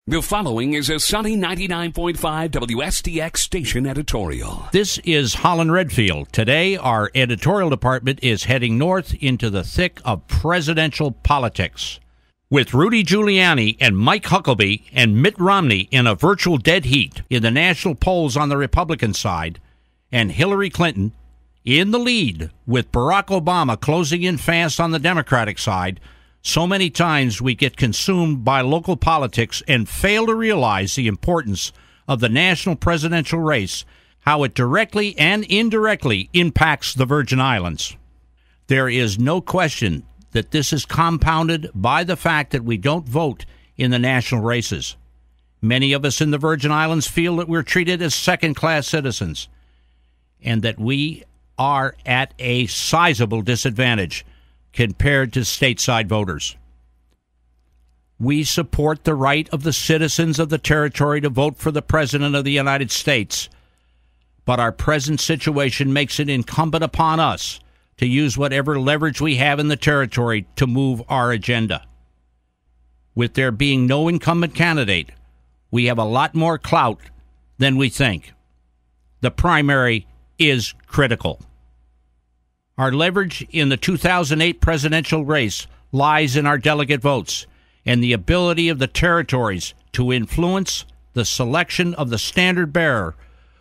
The following is a Sunny 99.5 WSTX station editorial. This is Holland Redfield. Today, our editorial department is heading north into the thick of presidential politics. With Rudy Giuliani and Mike Huckabee and Mitt Romney in a virtual dead heat in the national polls on the Republican side, and Hillary Clinton in the lead with Barack Obama closing in fast on the Democratic side, so many times we get consumed by local politics and fail to realize the importance of the national presidential race, how it directly and indirectly impacts the Virgin Islands. There is no question that this is compounded by the fact that we don't vote in the national races. Many of us in the Virgin Islands feel that we're treated as second-class citizens and that we are at a sizable disadvantage compared to stateside voters. We support the right of the citizens of the territory to vote for the President of the United States, but our present situation makes it incumbent upon us to use whatever leverage we have in the territory to move our agenda. With there being no incumbent candidate, we have a lot more clout than we think. The primary is critical. Our leverage in the 2008 presidential race lies in our delegate votes and the ability of the territories to influence the selection of the standard bearer,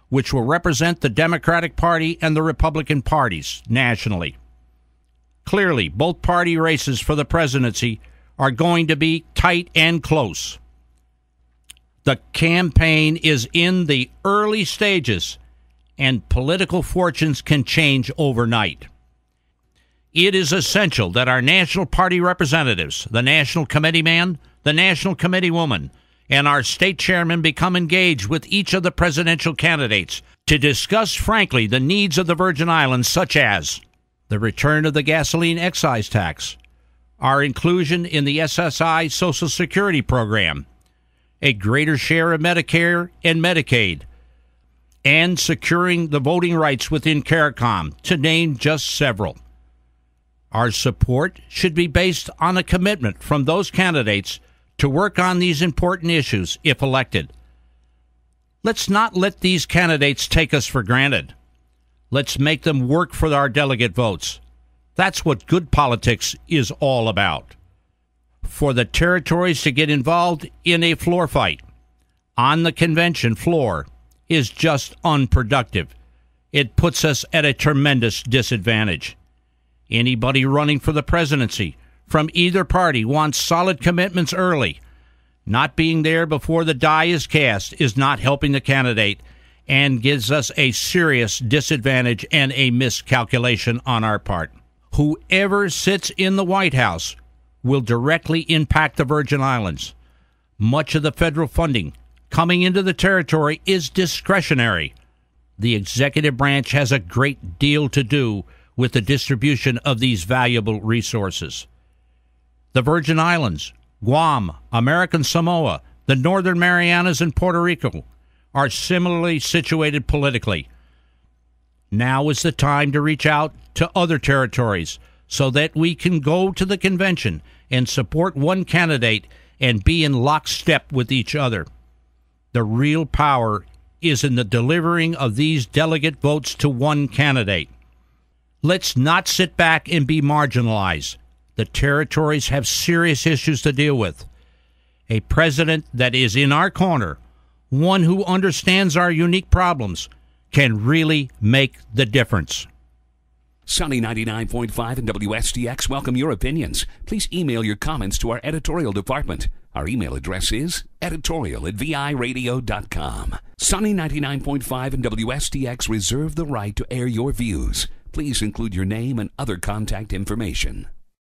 which will represent the Democratic Party and the Republican parties nationally. Clearly, both party races for the presidency are going to be tight and close. The campaign is in the early stages, and political fortunes can change overnight. It is essential that our national party representatives, the national committee man, the national committee woman, and our state chairman become engaged with each of the presidential candidates to discuss frankly the needs of the Virgin Islands, such as the return of the gasoline excise tax, our inclusion in the SSI Social Security program, a greater share of Medicare and Medicaid, and securing the voting rights within CARICOM, to name just several. Our support should be based on a commitment from those candidates to work on these important issues if elected. Let's not let these candidates take us for granted. Let's make them work for our delegate votes. That's what good politics is all about. For the territories to get involved in a floor fight on the convention floor is just unproductive. It puts us at a tremendous disadvantage. Anybody running for the presidency from either party wants solid commitments early. Not being there before the die is cast is not helping the candidate and gives us a serious disadvantage and a miscalculation on our part. Whoever sits in the White House will directly impact the Virgin Islands. Much of the federal funding coming into the territory is discretionary. The executive branch has a great deal to do with the distribution of these valuable resources. The Virgin Islands, Guam, American Samoa, the Northern Marianas, and Puerto Rico are similarly situated politically. Now is the time to reach out to other territories so that we can go to the convention and support one candidate and be in lockstep with each other. The real power is in the delivering of these delegate votes to one candidate. Let's not sit back and be marginalized. The territories have serious issues to deal with. A president that is in our corner, one who understands our unique problems, can really make the difference. Sunny 99.5 and WSTX welcome your opinions. Please email your comments to our editorial department. Our email address is editorial@viradio.com. Sunny 99.5 and WSTX reserve the right to air your views. Please include your name and other contact information.